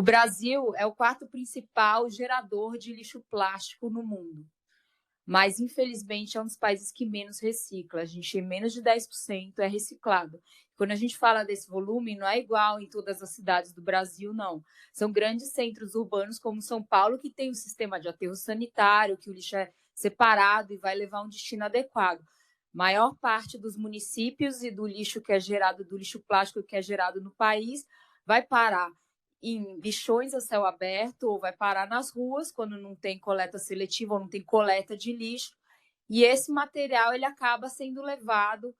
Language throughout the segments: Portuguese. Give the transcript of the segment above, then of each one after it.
Brasil é o quarto principal gerador de lixo plástico no mundo, mas infelizmente é um dos países que menos recicla. A gente menos de 10% é reciclado. Quando a gente fala desse volume, não é igual em todas as cidades do Brasil, não. São grandes centros urbanos como São Paulo que tem um sistema de aterro sanitário, que o lixo é separado e vai levar um destino adequado. Maior parte dos municípios e do lixo que é gerado, do lixo plástico que é gerado no país, vai parar em lixões a céu aberto ou vai parar nas ruas quando não tem coleta seletiva ou não tem coleta de lixo. E esse material ele acaba sendo levado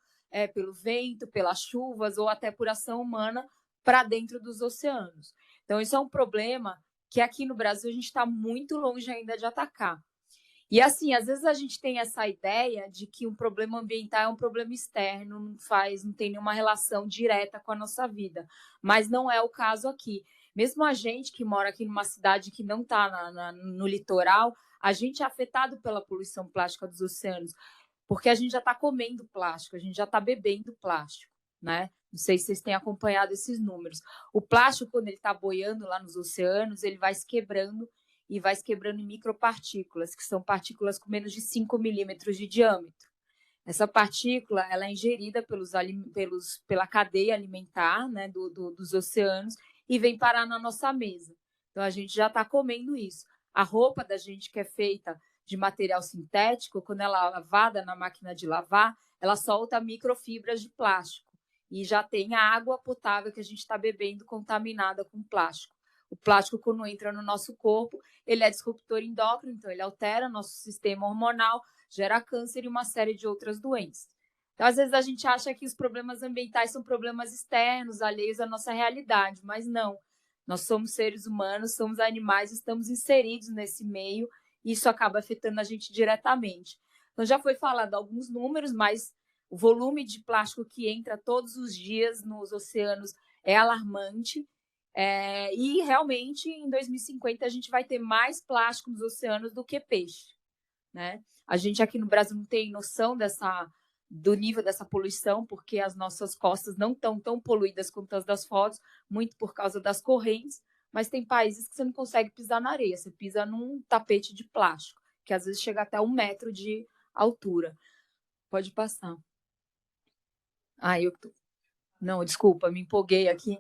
pelo vento, pelas chuvas ou até por ação humana para dentro dos oceanos. Então, isso é um problema que aqui no Brasil a gente está muito longe ainda de atacar. E assim, às vezes a gente tem essa ideia de que um problema ambiental é um problema externo, não tem nenhuma relação direta com a nossa vida, mas não é o caso aqui. Mesmo a gente que mora aqui numa cidade que não está no litoral, a gente é afetado pela poluição plástica dos oceanos, porque a gente já está comendo plástico, a gente já está bebendo plástico, né? Não sei se vocês têm acompanhado esses números. O plástico, quando ele está boiando lá nos oceanos, ele vai se quebrando e vai se quebrando em micropartículas, que são partículas com menos de 5 milímetros de diâmetro. Essa partícula ela é ingerida pela cadeia alimentar, né, dos oceanos e vem parar na nossa mesa. Então, a gente já está comendo isso. A roupa da gente, que é feita de material sintético, quando ela é lavada na máquina de lavar, ela solta microfibras de plástico e já tem a água potável que a gente está bebendo contaminada com plástico. O plástico, quando entra no nosso corpo, ele é disruptor endócrino, então ele altera nosso sistema hormonal, gera câncer e uma série de outras doenças. Então, às vezes, a gente acha que os problemas ambientais são problemas externos, alheios à nossa realidade, mas não. Nós somos seres humanos, somos animais, estamos inseridos nesse meio e isso acaba afetando a gente diretamente. Então, já foi falado alguns números, mas o volume de plástico que entra todos os dias nos oceanos é alarmante. E realmente em 2050 a gente vai ter mais plástico nos oceanos do que peixe, né? A gente aqui no Brasil não tem noção do nível dessa poluição, porque as nossas costas não estão tão poluídas quanto as das fotos, muito por causa das correntes, mas tem países que você não consegue pisar na areia, você pisa num tapete de plástico, que às vezes chega até 1 metro de altura. Pode passar. Não, desculpa, me empolguei aqui.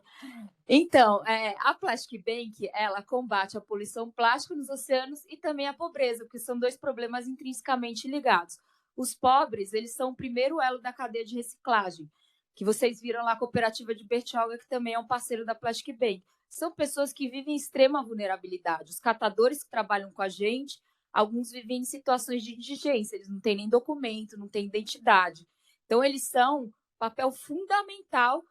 Então, a Plastic Bank, ela combate a poluição plástica nos oceanos e também a pobreza, porque são dois problemas intrinsecamente ligados. Os pobres, eles são o primeiro elo da cadeia de reciclagem, que vocês viram lá a cooperativa de Bertioga, que também é um parceiro da Plastic Bank. São pessoas que vivem em extrema vulnerabilidade. Os catadores que trabalham com a gente, alguns vivem em situações de indigência, eles não têm nem documento, não têm identidade. Então, eles são papel fundamental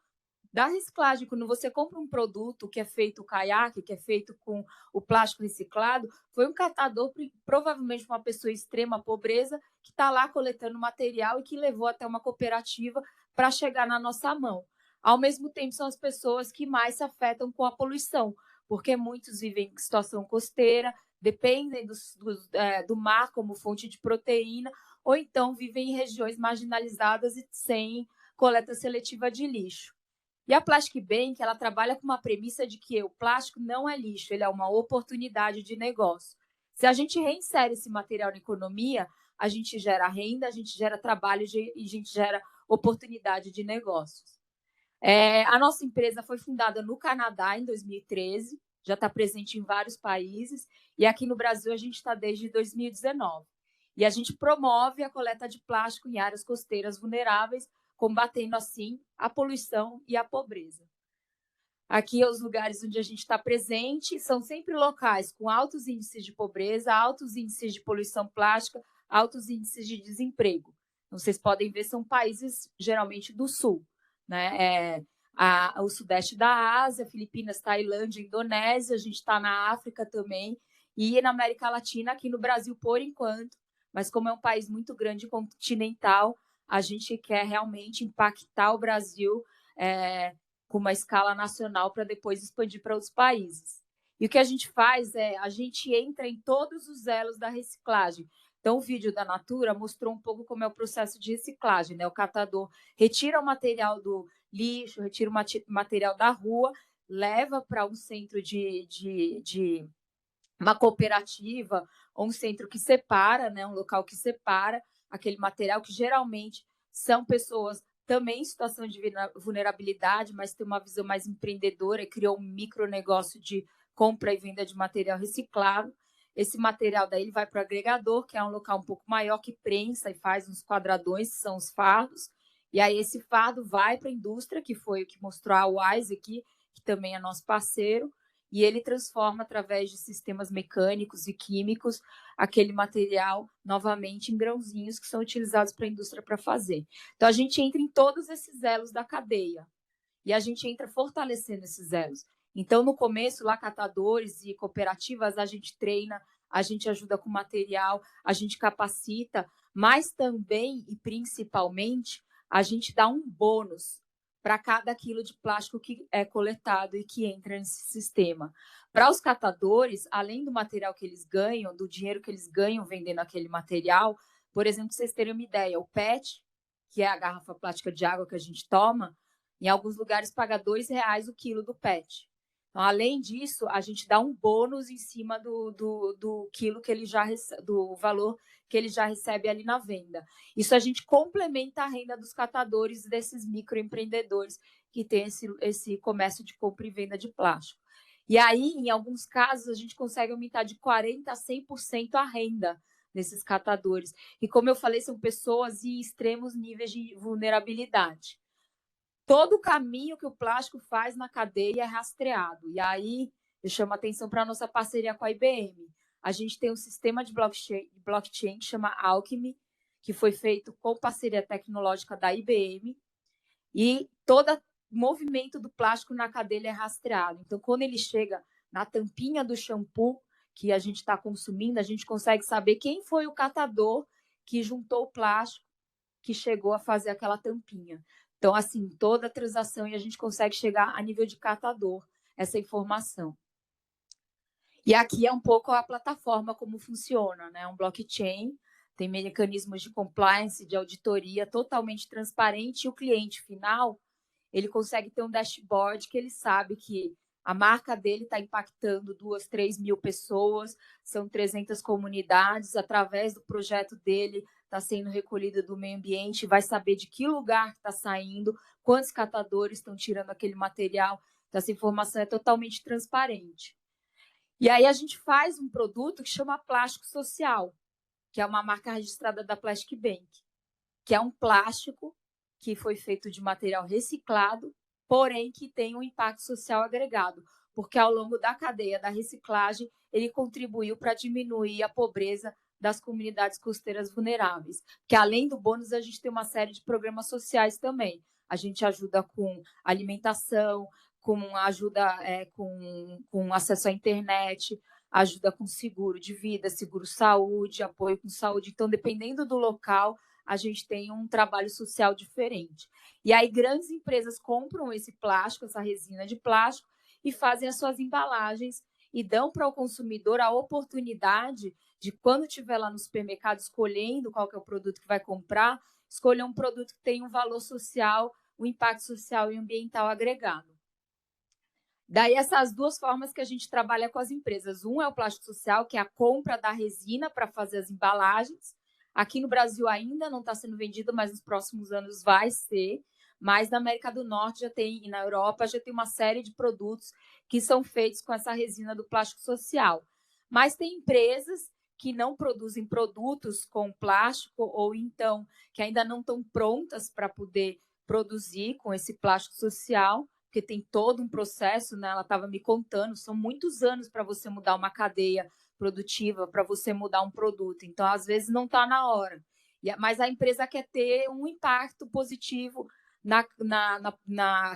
da reciclagem. Quando você compra um produto que é feito o caiaque, que é feito com o plástico reciclado, foi um catador, provavelmente uma pessoa em extrema pobreza, que está lá coletando material e que levou até uma cooperativa para chegar na nossa mão. Ao mesmo tempo, são as pessoas que mais se afetam com a poluição, porque muitos vivem em situação costeira, dependem do mar como fonte de proteína, ou então vivem em regiões marginalizadas e sem coleta seletiva de lixo. E a Plastic Bank, ela trabalha com uma premissa de que o plástico não é lixo, ele é uma oportunidade de negócio. Se a gente reinsere esse material na economia, a gente gera renda, a gente gera trabalho e a gente gera oportunidade de negócios. A nossa empresa foi fundada no Canadá em 2013, já está presente em vários países, e aqui no Brasil a gente está desde 2019. E a gente promove a coleta de plástico em áreas costeiras vulneráveis, combatendo, assim, a poluição e a pobreza. Aqui, os lugares onde a gente está presente são sempre locais com altos índices de pobreza, altos índices de poluição plástica, altos índices de desemprego. Então, vocês podem ver, são países, geralmente, do Sul, né? O Sudeste da Ásia, Filipinas, Tailândia, Indonésia, a gente está na África também, e na América Latina, aqui no Brasil, por enquanto, mas como é um país muito grande, continental, a gente quer realmente impactar o Brasil com uma escala nacional para depois expandir para outros países. E o que a gente faz a gente entra em todos os elos da reciclagem. Então, o vídeo da Natura mostrou um pouco como é o processo de reciclagem, né? O catador retira o material do lixo, retira o material da rua, leva para um centro de uma cooperativa ou um centro que separa, né, um local que separa aquele material, que geralmente são pessoas também em situação de vulnerabilidade, mas tem uma visão mais empreendedora e criou um micronegócio de compra e venda de material reciclado. Esse material daí ele vai para o agregador, que é um local um pouco maior, que prensa e faz uns quadradões, que são os fardos, e aí esse fardo vai para a indústria, que foi o que mostrou a Wise aqui, que também é nosso parceiro, e ele transforma, através de sistemas mecânicos e químicos, aquele material novamente em grãozinhos que são utilizados para a indústria para fazer. Então, a gente entra em todos esses elos da cadeia e a gente entra fortalecendo esses elos. Então, no começo, lá, catadores e cooperativas, a gente treina, a gente ajuda com material, a gente capacita, mas também e principalmente, a gente dá um bônus para cada quilo de plástico que é coletado e que entra nesse sistema. Para os catadores, além do material que eles ganham, do dinheiro que eles ganham vendendo aquele material, por exemplo, para vocês terem uma ideia, o PET, que é a garrafa plástica de água que a gente toma, em alguns lugares paga R$2 o quilo do PET. Então, além disso, a gente dá um bônus em cima do quilo que ele já do valor que ele já recebe ali na venda. Isso a gente complementa a renda dos catadores, desses microempreendedores que têm esse comércio de compra e venda de plástico. E aí, em alguns casos, a gente consegue aumentar de 40% a 100% a renda desses catadores. E, como eu falei, são pessoas em extremos níveis de vulnerabilidade. Todo o caminho que o plástico faz na cadeia é rastreado. E aí, eu chamo a atenção para a nossa parceria com a IBM. A gente tem um sistema de blockchain que chama Alchemy, que foi feito com parceria tecnológica da IBM, e todo movimento do plástico na cadeia é rastreado. Então, quando ele chega na tampinha do shampoo que a gente está consumindo, a gente consegue saber quem foi o catador que juntou o plástico que chegou a fazer aquela tampinha. Então, assim, toda a transação, e a gente consegue chegar a nível de catador, essa informação. E aqui é um pouco a plataforma, como funciona, né? Um blockchain, tem mecanismos de compliance, de auditoria totalmente transparente, e o cliente final, ele consegue ter um dashboard que ele sabe que a marca dele está impactando 2, 3 mil pessoas, são 300 comunidades, através do projeto dele está sendo recolhido do meio ambiente, vai saber de que lugar está saindo, quantos catadores estão tirando aquele material, então essa informação é totalmente transparente. E aí a gente faz um produto que chama Plástico Social, que é uma marca registrada da Plastic Bank, que é um plástico que foi feito de material reciclado, porém que tem um impacto social agregado, porque ao longo da cadeia da reciclagem, ele contribuiu para diminuir a pobreza das comunidades costeiras vulneráveis. Que além do bônus, a gente tem uma série de programas sociais também. A gente ajuda com alimentação, com ajuda com acesso à internet, ajuda com seguro de vida, seguro saúde, apoio com saúde. Então, dependendo do local, a gente tem um trabalho social diferente. E aí, grandes empresas compram esse plástico, essa resina de plástico, e fazem as suas embalagens e dão para o consumidor a oportunidade de, quando estiver lá no supermercado escolhendo qual que é o produto que vai comprar, escolher um produto que tem um valor social, um impacto social e ambiental agregado. Daí, essas duas formas que a gente trabalha com as empresas. Um é o plástico social, que é a compra da resina para fazer as embalagens. Aqui no Brasil ainda não está sendo vendido, mas nos próximos anos vai ser. Mas na América do Norte já tem, e na Europa já tem uma série de produtos que são feitos com essa resina do plástico social. Mas tem empresas que não produzem produtos com plástico, ou então que ainda não estão prontas para poder produzir com esse plástico social, porque tem todo um processo, né? Ela estava me contando, são muitos anos para você mudar uma cadeia produtiva, para você mudar um produto. Então, às vezes, não está na hora. Mas a empresa quer ter um impacto positivo na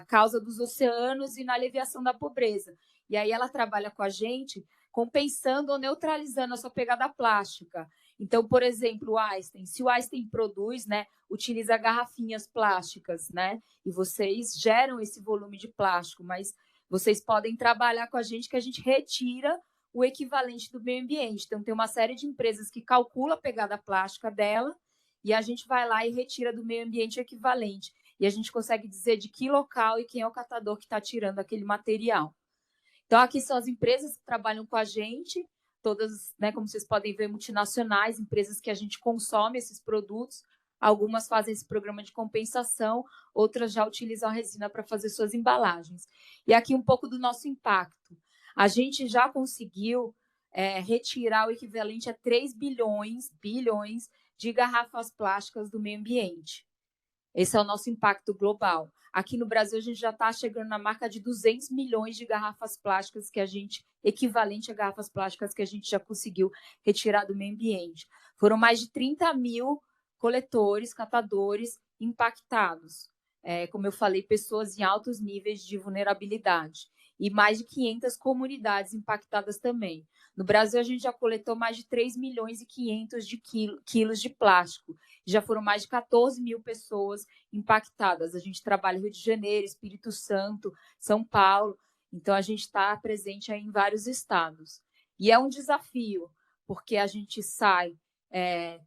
causa dos oceanos e na aliviação da pobreza. E aí ela trabalha com a gente compensando ou neutralizando a sua pegada plástica. Então, por exemplo, o Einstein, se o Einstein produz, né, utiliza garrafinhas plásticas, né, e vocês geram esse volume de plástico, mas vocês podem trabalhar com a gente que a gente retira o equivalente do meio ambiente. Então, tem uma série de empresas que calcula a pegada plástica dela e a gente vai lá e retira do meio ambiente o equivalente. e a gente consegue dizer de que local e quem é o catador que está tirando aquele material. Então, aqui são as empresas que trabalham com a gente, todas, né, como vocês podem ver, multinacionais, empresas que a gente consome esses produtos. Algumas fazem esse programa de compensação, outras já utilizam a resina para fazer suas embalagens. E aqui um pouco do nosso impacto. A gente já conseguiu retirar o equivalente a 3 bilhões de garrafas plásticas do meio ambiente. Esse é o nosso impacto global. Aqui no Brasil, a gente já está chegando na marca de 200 milhões de garrafas plásticas equivalente a garrafas plásticas que a gente já conseguiu retirar do meio ambiente. Foram mais de 30 mil coletores, catadores impactados. Como eu falei, pessoas em altos níveis de vulnerabilidade. E mais de 500 comunidades impactadas também. No Brasil, a gente já coletou mais de 3 milhões e 500 de quilos de plástico. Já foram mais de 14 mil pessoas impactadas. A gente trabalha em Rio de Janeiro, Espírito Santo, São Paulo. Então, a gente está presente aí em vários estados. E é um desafio, porque a gente sai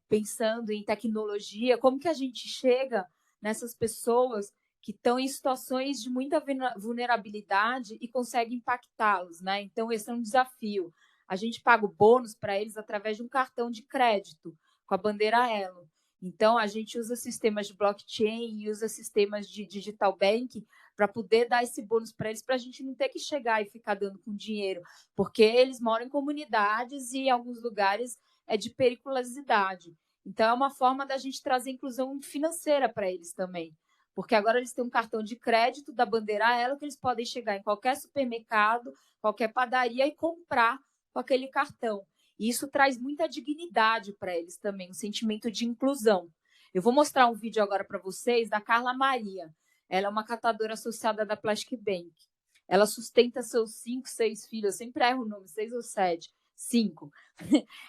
pensando em tecnologia, como que a gente chega nessas pessoas que estão em situações de muita vulnerabilidade e consegue impactá-los, né? Então, esse é um desafio. A gente paga o bônus para eles através de um cartão de crédito, com a bandeira Elo. Então, a gente usa sistemas de blockchain e usa sistemas de digital bank para poder dar esse bônus para eles, para a gente não ter que chegar e ficar dando com dinheiro, porque eles moram em comunidades e em alguns lugares é de periculosidade. Então, é uma forma da gente trazer inclusão financeira para eles também. Porque agora eles têm um cartão de crédito da bandeira Elo que eles podem chegar em qualquer supermercado, qualquer padaria e comprar com aquele cartão. E isso traz muita dignidade para eles também, um sentimento de inclusão. Eu vou mostrar um vídeo agora para vocês da Carla Maria. Ela é uma catadora associada da Plastic Bank. Ela sustenta seus 5, 6 filhos, eu sempre erro o nome, 6 ou 7, 5.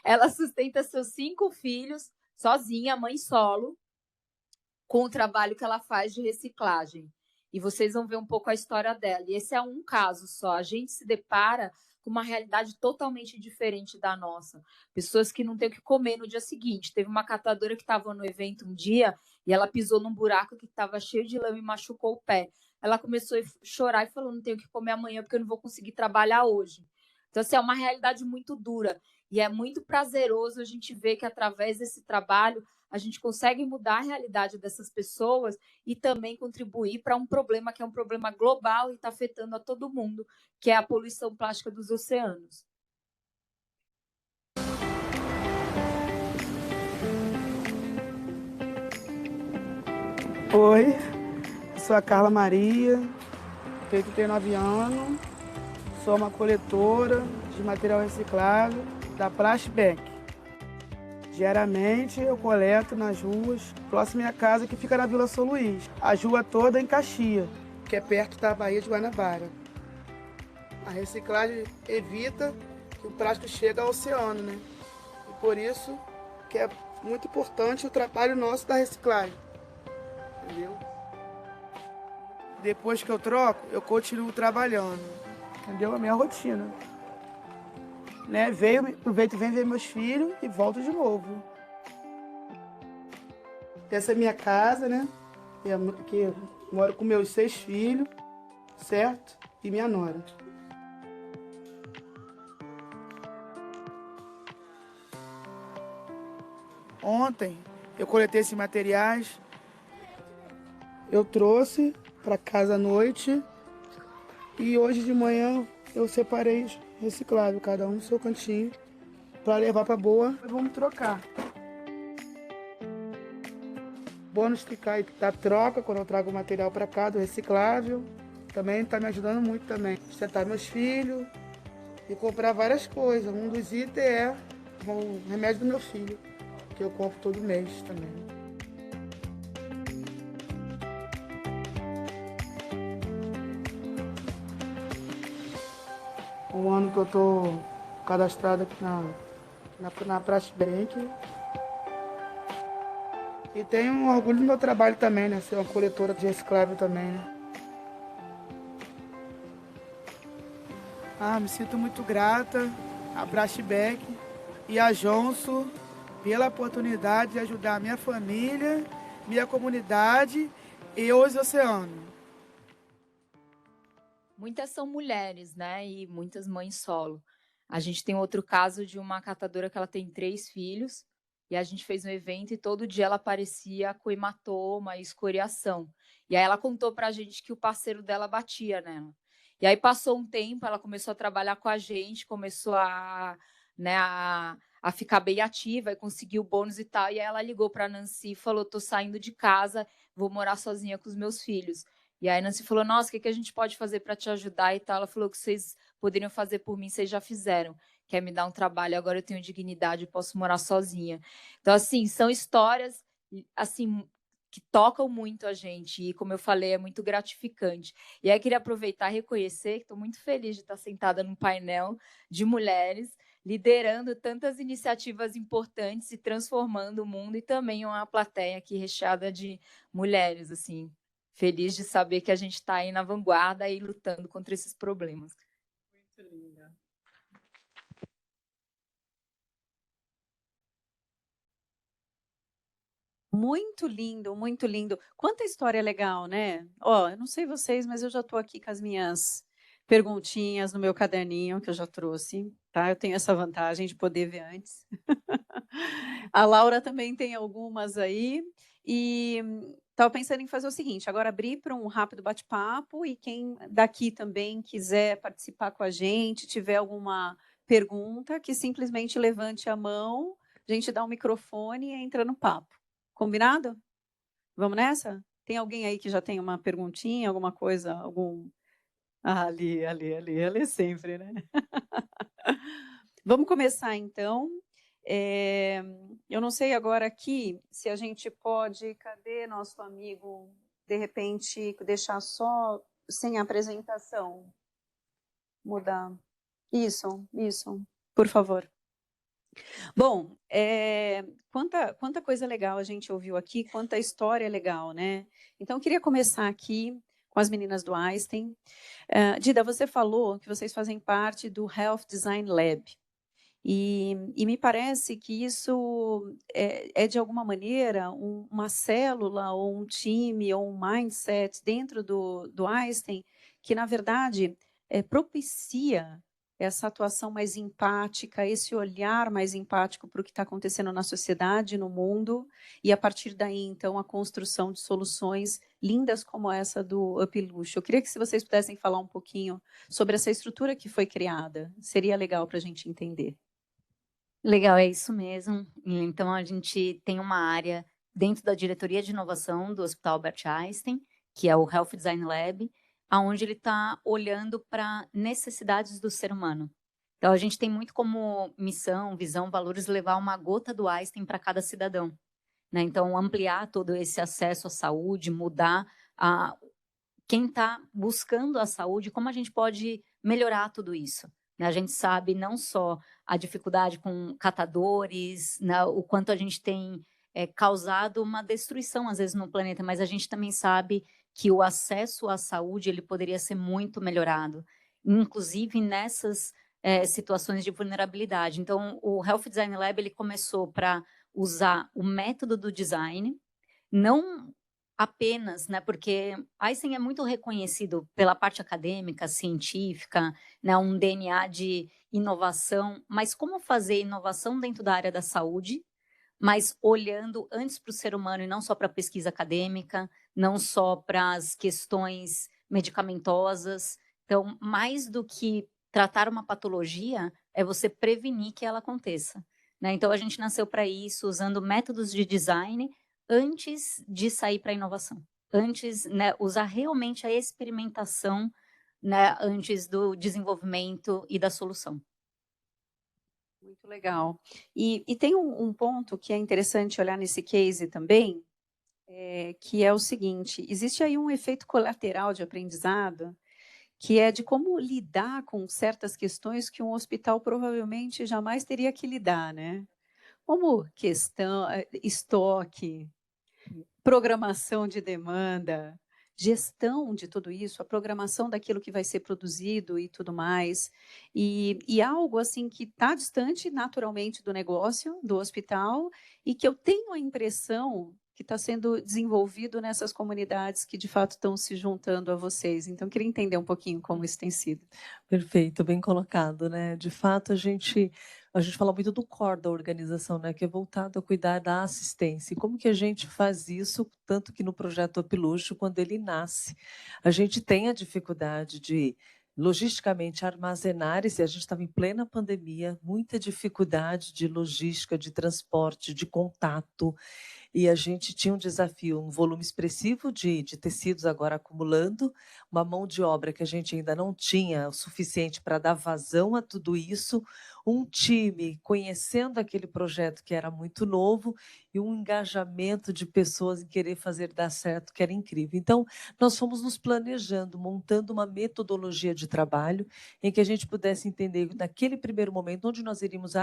Ela sustenta seus 5 filhos sozinha, mãe solo, com o trabalho que ela faz de reciclagem. E vocês vão ver um pouco a história dela. E esse é um caso só. A gente se depara com uma realidade totalmente diferente da nossa. Pessoas que não têm o que comer no dia seguinte. Teve uma catadora que estava no evento um dia e ela pisou num buraco que estava cheio de lama e machucou o pé. Ela começou a chorar e falou, não tenho o que comer amanhã porque eu não vou conseguir trabalhar hoje. Então, assim, é uma realidade muito dura. E é muito prazeroso a gente ver que, através desse trabalho, a gente consegue mudar a realidade dessas pessoas e também contribuir para um problema que é um problema global e está afetando a todo mundo, que é a poluição plástica dos oceanos. Oi, eu sou a Carla Maria, tenho 39 anos, sou uma coletora de material reciclável da Plastic Bank. Diariamente eu coleto nas ruas próximo à minha casa, que fica na Vila São Luís. A rua toda em Caxias, que é perto da Baía de Guanabara. A reciclagem evita que o plástico chegue ao oceano, né? E por isso que é muito importante o trabalho nosso da reciclagem. Entendeu? Depois que eu troco, eu continuo trabalhando. Entendeu? A minha rotina. Né? Aproveito, venho ver meus filhos e volto de novo. Essa é minha casa, né? Que eu moro com meus 6 filhos, certo? E minha nora. Ontem eu coletei esses materiais, eu trouxe para casa à noite e hoje de manhã eu separei reciclável, cada um no seu cantinho, para levar para boa. Vamos trocar. Bônus ficar da troca quando eu trago o material para cá do reciclável. Também está me ajudando muito também. Sustentar meus filhos e comprar várias coisas. Um dos itens é o remédio do meu filho, que eu compro todo mês também. Um ano que eu estou cadastrada aqui na Plastic Bank. E tenho um orgulho do meu trabalho também, né? Ser uma coletora de reciclável também, né? Me sinto muito grata à Plastic Bank e a Johnson pela oportunidade de ajudar a minha família, minha comunidade Eus Oceano. Muitas são mulheres, né? E muitas mães solo. A gente tem outro caso de uma catadora que ela tem 3 filhos, e a gente fez um evento e todo dia ela aparecia com hematoma e escoriação. E aí ela contou pra gente que o parceiro dela batia nela. E aí passou um tempo, ela começou a trabalhar com a gente, começou né, a ficar bem ativa e conseguiu bônus e tal. E aí ela ligou para Nancy e falou: tô saindo de casa, vou morar sozinha com os meus filhos. E aí a Nancy falou: nossa, o que a gente pode fazer para te ajudar e tal? Ela falou que vocês poderiam fazer por mim, vocês já fizeram. Quer me dar um trabalho, agora eu tenho dignidade, eu posso morar sozinha. Então, assim, são histórias assim que tocam muito a gente e, como eu falei, é muito gratificante. E aí queria aproveitar e reconhecer que estou muito feliz de estar sentada num painel de mulheres liderando tantas iniciativas importantes e transformando o mundo, e também uma plateia aqui recheada de mulheres, assim, feliz de saber que a gente está aí na vanguarda e lutando contra esses problemas. Muito linda. Muito lindo, muito lindo. Quanta história legal, né? Ó, eu não sei vocês, mas eu já estou aqui com as minhas perguntinhas no meu caderninho que eu já trouxe, tá? Eu tenho essa vantagem de poder ver antes. A Laura também tem algumas aí. E estava pensando em fazer o seguinte: agora abrir para um rápido bate-papo, e quem daqui também quiser participar com a gente, tiver alguma pergunta, que simplesmente levante a mão, a gente dá um microfone e entra no papo. Combinado? Vamos nessa? Tem alguém aí que já tem uma perguntinha, alguma coisa, algum... Ah, ali sempre, né? Vamos começar, então. Eu não sei agora aqui se a gente pode... Cadê nosso amigo? De repente, deixar só sem apresentação. Mudar. Isso, por favor. Bom, quanta coisa legal a gente ouviu aqui, quanta história legal, né? Então, eu queria começar aqui com as meninas do Einstein. Dida, você falou que vocês fazem parte do Health Design Lab. E me parece que isso de alguma maneira, uma célula, ou um time, ou um mindset dentro do Einstein, que, na verdade, propicia essa atuação mais empática, esse olhar mais empático para o que está acontecendo na sociedade, no mundo, e, a partir daí, então, a construção de soluções lindas como essa do UpLuxo. Eu queria que, se vocês pudessem falar um pouquinho sobre essa estrutura que foi criada, seria legal para a gente entender. Legal, é isso mesmo. Então, a gente tem uma área dentro da diretoria de inovação do Hospital Albert Einstein, que é o Health Design Lab, onde ele está olhando para necessidades do ser humano. Então, a gente tem muito como missão, visão, valores, levar uma gota do Einstein para cada cidadão, né? Então, ampliar todo esse acesso à saúde, mudar quem está buscando a saúde, como a gente pode melhorar tudo isso, né? A gente sabe não só a dificuldade com catadores, né, o quanto a gente tem causado uma destruição, às vezes, no planeta, mas a gente também sabe que o acesso à saúde ele poderia ser muito melhorado, inclusive nessas situações de vulnerabilidade. Então, o Health Design Lab ele começou para usar o método do design, não apenas, né, porque Einstein é muito reconhecido pela parte acadêmica, científica, né, um DNA de inovação, mas como fazer inovação dentro da área da saúde, mas olhando antes para o ser humano e não só para a pesquisa acadêmica, não só para as questões medicamentosas. Então, mais do que tratar uma patologia, é você prevenir que ela aconteça, né? Então, a gente nasceu para isso, usando métodos de design antes de sair para a inovação. Antes, né, usar realmente a experimentação, né, antes do desenvolvimento e da solução. Muito legal. E tem um ponto que é interessante olhar nesse case também, que é o seguinte: existe aí um efeito colateral de aprendizado, que é de como lidar com certas questões que um hospital provavelmente jamais teria que lidar, né? Como questão, estoque, programação de demanda, gestão de tudo isso, a programação daquilo que vai ser produzido e tudo mais, e algo assim que está distante naturalmente do negócio, do hospital, e que eu tenho a impressão que está sendo desenvolvido nessas comunidades que, de fato, estão se juntando a vocês. Então, eu queria entender um pouquinho como isso tem sido. Perfeito, bem colocado, né? De fato, a gente fala muito do core da organização, né? Que é voltado a cuidar da assistência. E como que a gente faz isso, tanto que no projeto Upluxo, quando ele nasce, a gente tem a dificuldade de logisticamente armazenar, e se a gente estava em plena pandemia, muita dificuldade de logística, de transporte, de contato, e a gente tinha um desafio, um volume expressivo de tecidos agora acumulando, uma mão de obra que a gente ainda não tinha o suficiente para dar vazão a tudo isso, um time conhecendo aquele projeto que era muito novo e um engajamento de pessoas em querer fazer dar certo, que era incrível. Então, nós fomos nos planejando, montando uma metodologia de trabalho em que a gente pudesse entender, naquele primeiro momento, onde nós iríamos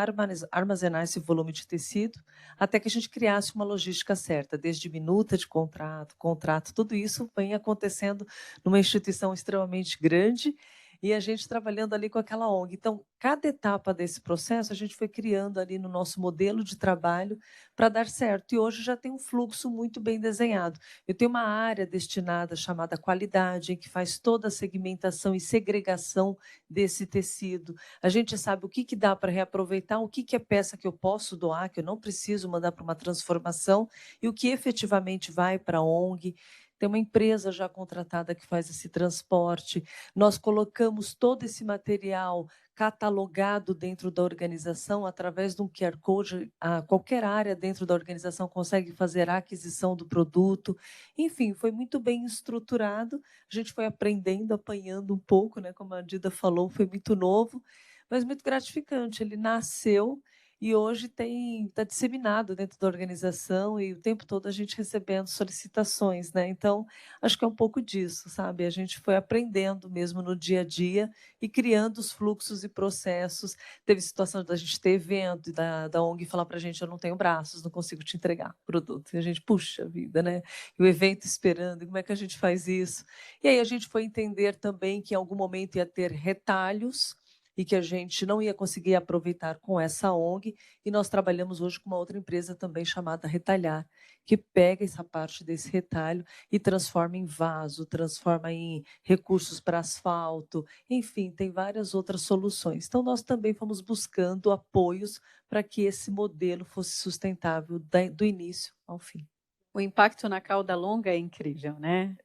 armazenar esse volume de tecido, até que a gente criasse uma logística certa, desde minuta de contrato, tudo isso vem acontecendo numa instituição extremamente grande e a gente trabalhando ali com aquela ONG. Então, cada etapa desse processo a gente foi criando ali no nosso modelo de trabalho para dar certo. E hoje já tem um fluxo muito bem desenhado. Eu tenho uma área destinada chamada qualidade, em que faz toda a segmentação e segregação desse tecido. A gente sabe o que dá para reaproveitar, o que é peça que eu posso doar, que eu não preciso mandar para uma transformação, e o que efetivamente vai para a ONG. Tem uma empresa já contratada que faz esse transporte. Nós colocamos todo esse material catalogado dentro da organização através de um QR Code. Qualquer área dentro da organização consegue fazer a aquisição do produto. Enfim, foi muito bem estruturado. A gente foi aprendendo, apanhando um pouco, né? Como a Dida falou, foi muito novo, mas muito gratificante. Ele nasceu e hoje está disseminado dentro da organização e o tempo todo a gente recebendo solicitações, né? Então, acho que é um pouco disso, sabe? A gente foi aprendendo mesmo no dia a dia e criando os fluxos e processos. Teve situação da gente ter evento e da ONG falar para a gente: eu não tenho braços, não consigo te entregar produto. E a gente, puxa vida, né? E o evento esperando, e como é que a gente faz isso? E aí a gente foi entender também que em algum momento ia ter retalhos e que a gente não ia conseguir aproveitar com essa ONG, e nós trabalhamos hoje com uma outra empresa também chamada Retalhar, que pega essa parte desse retalho e transforma em vaso, transforma em recursos para asfalto, enfim, tem várias outras soluções. Então, nós também fomos buscando apoios para que esse modelo fosse sustentável do início ao fim. O impacto na cauda longa é incrível, né?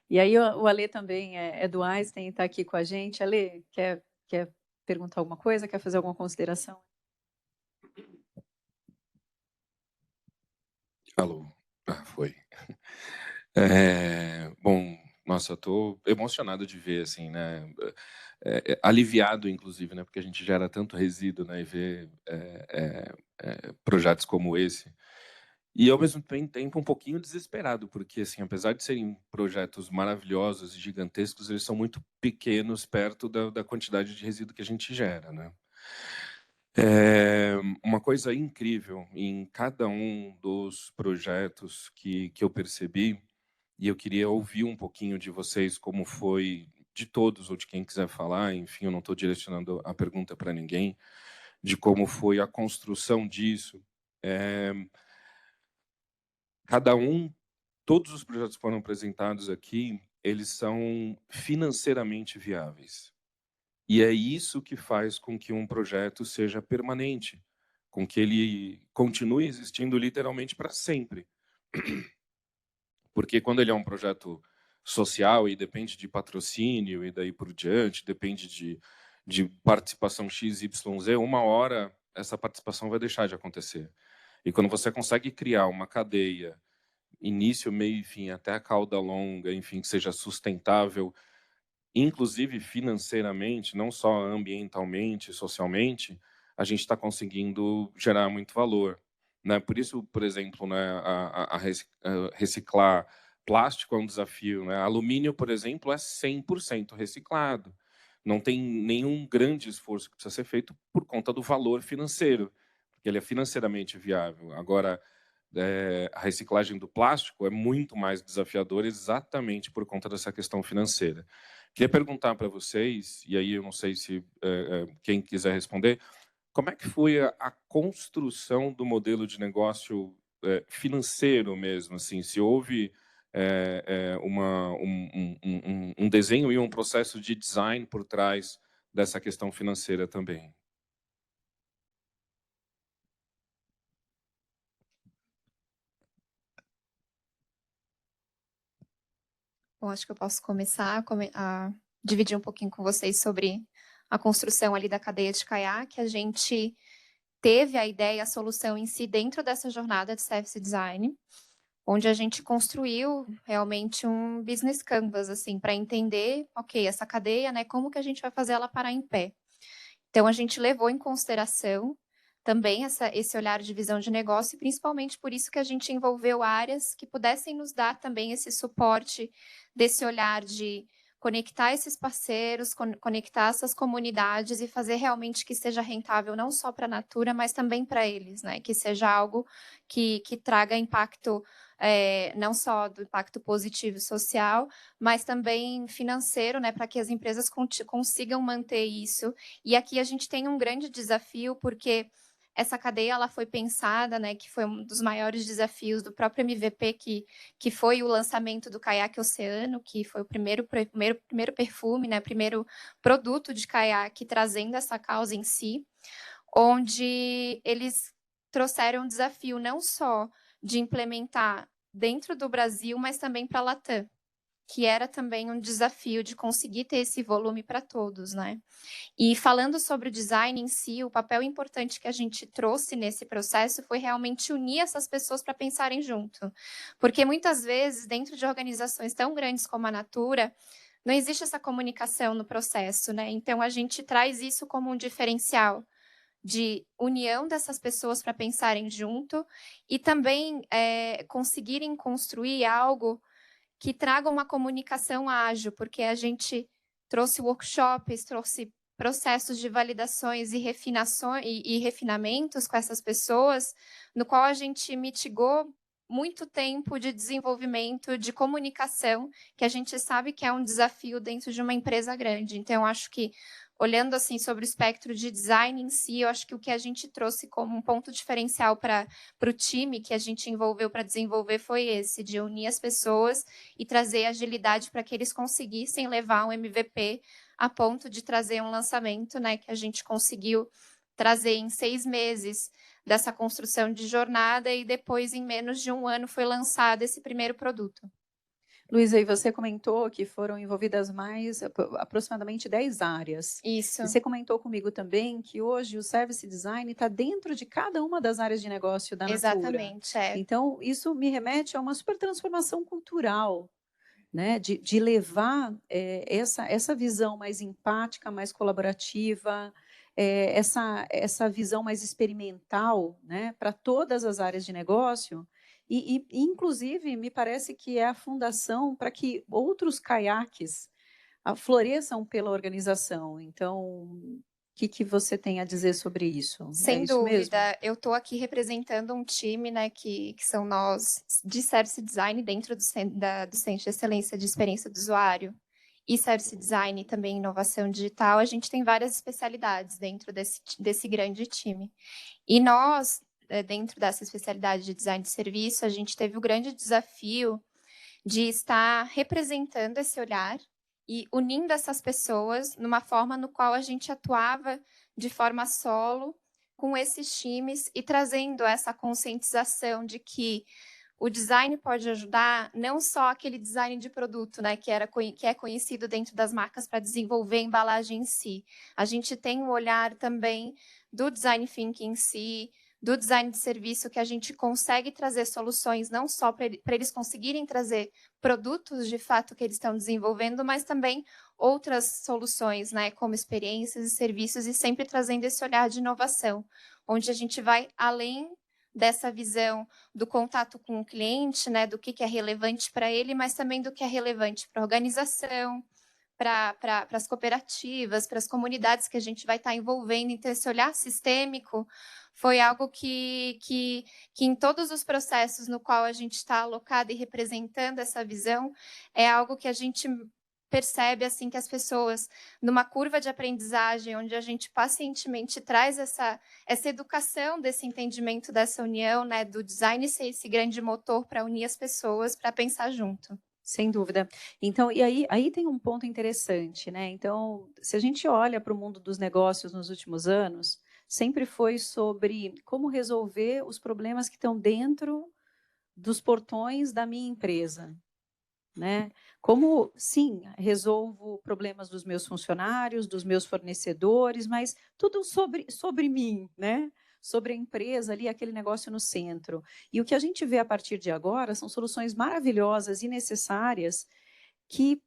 E aí o Alê também é do Einstein e está aqui com a gente. Alê, quer perguntar alguma coisa? Quer fazer alguma consideração? Alô? Foi. Bom, nossa, eu estou emocionado de ver, assim, né? Aliviado, inclusive, né? Porque a gente gera tanto resíduo, né? E ver projetos como esse. E, ao mesmo tempo, um pouquinho desesperado, porque, assim, apesar de serem projetos maravilhosos e gigantescos, eles são muito pequenos perto da quantidade de resíduo que a gente gera, né? Uma coisa incrível em cada um dos projetos que eu percebi, e eu queria ouvir um pouquinho de vocês, como foi, de todos, ou de quem quiser falar, enfim, eu não estou direcionando a pergunta para ninguém, de como foi a construção disso. Cada um, todos os projetos que foram apresentados aqui, eles são financeiramente viáveis. E é isso que faz com que um projeto seja permanente, com que ele continue existindo literalmente para sempre. Porque quando ele é um projeto social e depende de patrocínio e daí por diante, depende de participação XYZ, uma hora essa participação vai deixar de acontecer. E quando você consegue criar uma cadeia, início, meio e fim, até a cauda longa, enfim, que seja sustentável, inclusive financeiramente, não só ambientalmente, socialmente, a gente está conseguindo gerar muito valor, né? Por isso, por exemplo, né, a reciclar plástico é um desafio, né? Alumínio, por exemplo, é 100% reciclado. Não tem nenhum grande esforço que precisa ser feito por conta do valor financeiro, porque ele é financeiramente viável. Agora, a reciclagem do plástico é muito mais desafiadora exatamente por conta dessa questão financeira. Queria perguntar para vocês, e aí eu não sei se quem quiser responder, como é que foi a construção do modelo de negócio financeiro mesmo, assim, se houve um desenho e um processo de design por trás dessa questão financeira também. Bom, acho que eu posso começar a dividir um pouquinho com vocês sobre a construção ali da cadeia de caiaque. A gente teve a ideia, a solução em si dentro dessa jornada de service design, onde a gente construiu realmente um business canvas, assim, para entender, ok, essa cadeia, né, como que a gente vai fazer ela parar em pé. Então, a gente levou em consideração também esse olhar de visão de negócio, e principalmente por isso que a gente envolveu áreas que pudessem nos dar também esse suporte desse olhar de conectar esses parceiros, conectar essas comunidades e fazer realmente que seja rentável não só para a Natura, mas também para eles, né? Que seja algo que traga impacto, não só do impacto positivo e social, mas também financeiro, né? Para que as empresas consigam manter isso. E aqui a gente tem um grande desafio, porque essa cadeia ela foi pensada, né, que foi um dos maiores desafios do próprio MVP, que foi o lançamento do caiaque Oceano, que foi o primeiro perfume, né, primeiro produto de caiaque trazendo essa causa em si, onde eles trouxeram um desafio não só de implementar dentro do Brasil, mas também para a Latam, que era também um desafio de conseguir ter esse volume para todos, né? E falando sobre o design em si, o papel importante que a gente trouxe nesse processo foi realmente unir essas pessoas para pensarem junto. Porque muitas vezes, dentro de organizações tão grandes como a Natura, não existe essa comunicação no processo, né? Então, a gente traz isso como um diferencial de união dessas pessoas para pensarem junto e também conseguirem construir algo que traga uma comunicação ágil, porque a gente trouxe workshops, trouxe processos de validações e refinações e refinamentos com essas pessoas, no qual a gente mitigou muito tempo de desenvolvimento, de comunicação, que a gente sabe que é um desafio dentro de uma empresa grande. Então, eu acho que, olhando assim sobre o espectro de design em si, eu acho que o que a gente trouxe como um ponto diferencial para o time que a gente envolveu para desenvolver foi esse, de unir as pessoas e trazer agilidade para que eles conseguissem levar um MVP a ponto de trazer um lançamento, né, que a gente conseguiu trazer em 6 meses dessa construção de jornada e depois, em menos de um ano, foi lançado esse primeiro produto. Luísa, e você comentou que foram envolvidas aproximadamente 10 áreas. Isso. E você comentou comigo também que hoje o service design está dentro de cada uma das áreas de negócio da Natura. Exatamente, Então, isso me remete a uma super transformação cultural, né? De levar essa visão mais empática, mais colaborativa, essa visão mais experimental, né? Para todas as áreas de negócio. E, inclusive, me parece que é a fundação para que outros caiaques floresçam pela organização. Então, o que você tem a dizer sobre isso? Sem isso dúvida. mesmo? Eu estou aqui representando um time, né, que são nós de Service Design dentro do Centro de Excelência de Experiência do Usuário e Service Design e também inovação digital. A gente tem várias especialidades dentro desse grande time. E nós, dentro dessa especialidade de design de serviço, a gente teve o grande desafio de estar representando esse olhar e unindo essas pessoas numa forma no qual a gente atuava de forma solo com esses times e trazendo essa conscientização de que o design pode ajudar não só aquele design de produto, né, que é conhecido dentro das marcas para desenvolver a embalagem em si. A gente tem um olhar também do design thinking em si, do design de serviço, que a gente consegue trazer soluções não só para eles conseguirem trazer produtos de fato que eles estão desenvolvendo, mas também outras soluções, né, como experiências e serviços, e sempre trazendo esse olhar de inovação, onde a gente vai além dessa visão do contato com o cliente, né, do que é relevante para ele, mas também do que é relevante para a organização, para as cooperativas, para as comunidades que a gente vai estar envolvendo. Então, esse olhar sistêmico foi algo que em todos os processos no qual a gente está alocado e representando essa visão, é algo que a gente percebe assim que as pessoas, numa curva de aprendizagem, onde a gente pacientemente traz essa educação desse entendimento dessa união, né, do design ser esse grande motor para unir as pessoas, para pensar junto. Sem dúvida. Então, e aí tem um ponto interessante, né? Então, se a gente olha para o mundo dos negócios nos últimos anos, sempre foi sobre como resolver os problemas que estão dentro dos portões da minha empresa, né? Como, sim, resolvo problemas dos meus funcionários, dos meus fornecedores, mas tudo sobre mim, né? Sobre a empresa ali, aquele negócio no centro. E o que a gente vê a partir de agora são soluções maravilhosas e necessárias que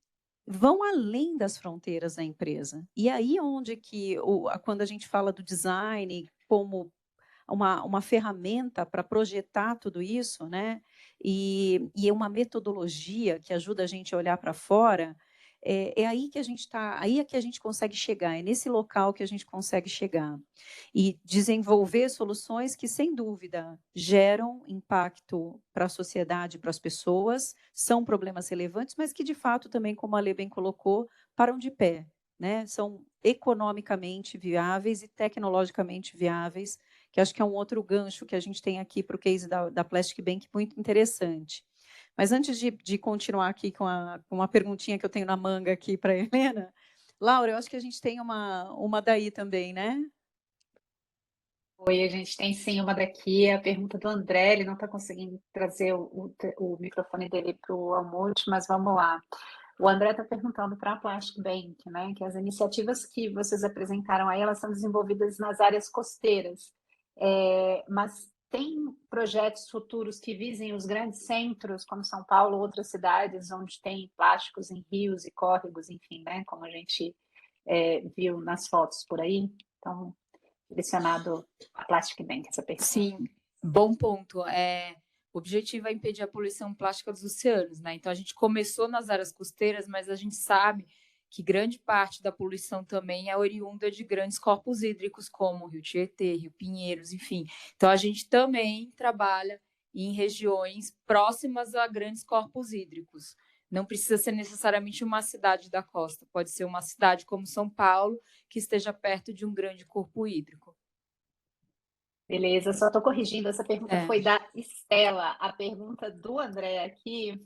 vão além das fronteiras da empresa. E aí onde que, quando a gente fala do design como uma ferramenta para projetar tudo isso, né? E uma metodologia que ajuda a gente a olhar para fora, é aí que a gente está, aí é que a gente consegue chegar, é nesse local que a gente consegue chegar. E desenvolver soluções que, sem dúvida, geram impacto para a sociedade, para as pessoas, são problemas relevantes, mas que, de fato, também, como a Lê bem colocou, param de pé, né? São economicamente viáveis e tecnologicamente viáveis, que acho que é um outro gancho que a gente tem aqui para o case da Plastic Bank muito interessante. Mas antes de continuar aqui com uma perguntinha que eu tenho na manga aqui para a Helena, Laura, eu acho que a gente tem uma daí também, né? Oi, a gente tem sim uma daqui, a pergunta do André, ele não está conseguindo trazer o microfone dele para o Almute, mas vamos lá. O André está perguntando para a Plastic Bank, né, que as iniciativas que vocês apresentaram aí, elas são desenvolvidas nas áreas costeiras, mas tem projetos futuros que visem os grandes centros, como São Paulo ou outras cidades, onde tem plásticos em rios e córregos, enfim, né, como a gente viu nas fotos por aí? Então, direcionado à Plastic Bank, essa pergunta. Sim, bom ponto. O objetivo é impedir a poluição plástica dos oceanos, né? Então, a gente começou nas áreas costeiras, mas a gente sabe que grande parte da poluição também é oriunda de grandes corpos hídricos, como o Rio Tietê, Rio Pinheiros, enfim. Então, a gente também trabalha em regiões próximas a grandes corpos hídricos. Não precisa ser necessariamente uma cidade da costa, pode ser uma cidade como São Paulo, que esteja perto de um grande corpo hídrico. Beleza, só estou corrigindo, essa pergunta foi da Estela. A pergunta do André aqui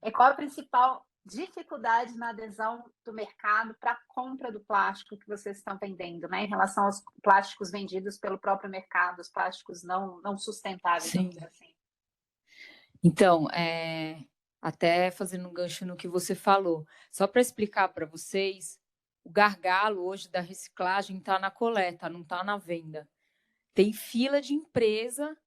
é qual a principal dificuldade na adesão do mercado para a compra do plástico que vocês estão vendendo, né? Em relação aos plásticos vendidos pelo próprio mercado, os plásticos não sustentáveis, vamos dizer assim. Então, até fazendo um gancho no que você falou, só para explicar para vocês, o gargalo hoje da reciclagem está na coleta, não está na venda. Tem fila de empresa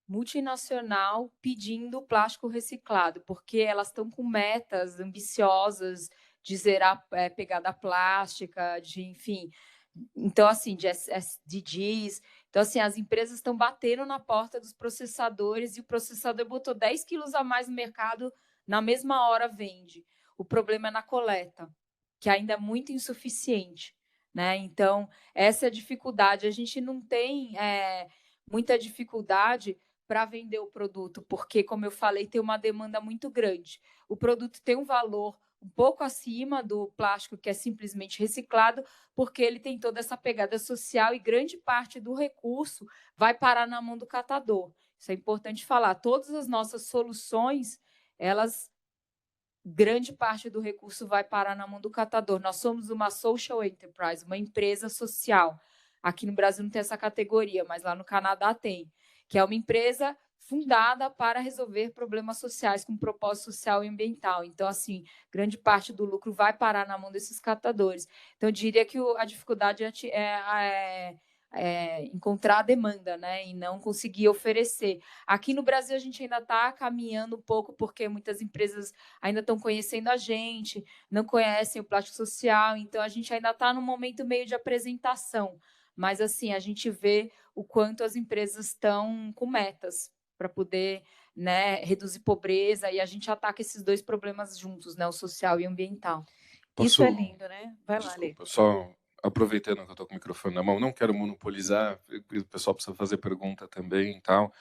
multinacional pedindo plástico reciclado, porque elas estão com metas ambiciosas de zerar pegada plástica, enfim. Então, assim, de SDGs. Então, assim, as empresas estão batendo na porta dos processadores e o processador botou 10 quilos a mais no mercado, na mesma hora vende. O problema é na coleta, que ainda é muito insuficiente, né? Então, essa é a dificuldade. A gente não tem muita dificuldade para vender o produto, porque, como eu falei, tem uma demanda muito grande. O produto tem um valor um pouco acima do plástico que é simplesmente reciclado, porque ele tem toda essa pegada social e grande parte do recurso vai parar na mão do catador. Isso é importante falar. Todas as nossas soluções, grande parte do recurso vai parar na mão do catador. Nós somos uma social enterprise, uma empresa social. Aqui no Brasil não tem essa categoria, mas lá no Canadá tem, que é uma empresa fundada para resolver problemas sociais com propósito social e ambiental. Então, assim, grande parte do lucro vai parar na mão desses catadores. Então, eu diria que a dificuldade é encontrar a demanda, né, e não conseguir oferecer. Aqui no Brasil, a gente ainda está caminhando um pouco, porque muitas empresas ainda estão conhecendo a gente, não conhecem o plástico social, então a gente ainda está num momento meio de apresentação. Mas, assim, a gente vê o quanto as empresas estão com metas para poder, né, reduzir pobreza, e a gente ataca esses dois problemas juntos, né, o social e o ambiental. Isso é lindo, né? Vai lá, Lê. Só aproveitando que eu estou com o microfone na mão, não quero monopolizar, o pessoal precisa fazer pergunta também e tal,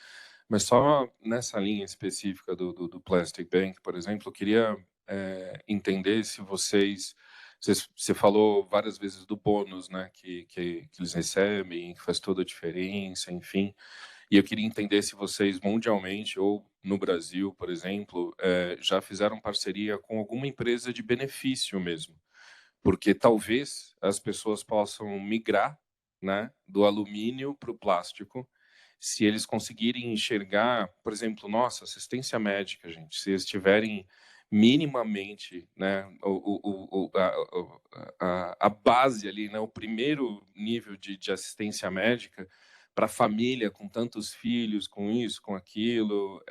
mas só nessa linha específica do Plastic Bank, por exemplo, eu queria entender se você falou várias vezes do bônus, né, que eles recebem, que faz toda a diferença, enfim. E eu queria entender se vocês, mundialmente ou no Brasil, por exemplo, já fizeram parceria com alguma empresa de benefício mesmo. Porque talvez as pessoas possam migrar, né, do alumínio para o plástico, se eles conseguirem enxergar, por exemplo, nossa, assistência médica, gente, se eles tiverem minimamente, né, a base ali, né, o primeiro nível de assistência médica para a família com tantos filhos, com isso, com aquilo,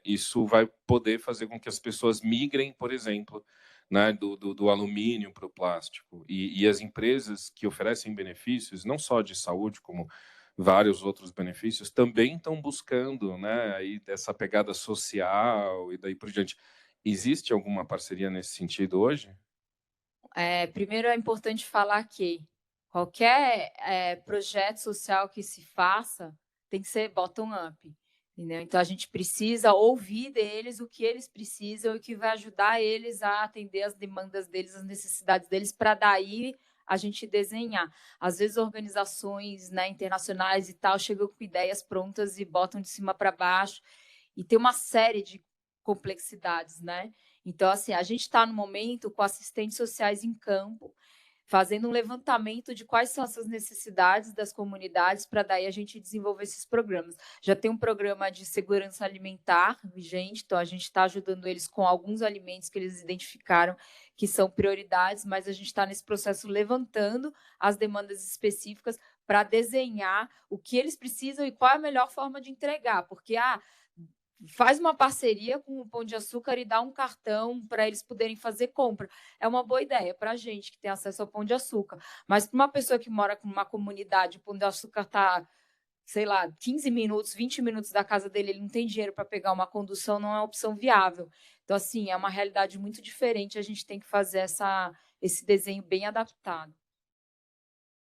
isso vai poder fazer com que as pessoas migrem, por exemplo, né, do alumínio para o plástico. E as empresas que oferecem benefícios, não só de saúde, como vários outros benefícios, também estão buscando, né, aí essa pegada social e daí por diante. Existe alguma parceria nesse sentido hoje? Primeiro é importante falar que qualquer projeto social que se faça tem que ser bottom-up, entendeu? Então a gente precisa ouvir deles o que eles precisam e o que vai ajudar eles a atender as demandas deles, as necessidades deles, para daí a gente desenhar. Às vezes organizações, né, internacionais e tal chegam com ideias prontas e botam de cima para baixo, e tem uma série de complexidades, né? Então, assim, a gente está no momento com assistentes sociais em campo, fazendo um levantamento de quais são essas necessidades das comunidades, para daí a gente desenvolver esses programas. Já tem um programa de segurança alimentar vigente, então a gente está ajudando eles com alguns alimentos que eles identificaram que são prioridades, mas a gente está nesse processo levantando as demandas específicas para desenhar o que eles precisam e qual é a melhor forma de entregar, porque faz uma parceria com o Pão de Açúcar e dá um cartão para eles poderem fazer compra. É uma boa ideia para a gente que tem acesso ao Pão de Açúcar. Mas para uma pessoa que mora com uma comunidade, o Pão de Açúcar está, sei lá, 15 minutos, 20 minutos da casa dele, ele não tem dinheiro para pegar uma condução, não é uma opção viável. Então, assim, é uma realidade muito diferente, a gente tem que fazer esse desenho bem adaptado.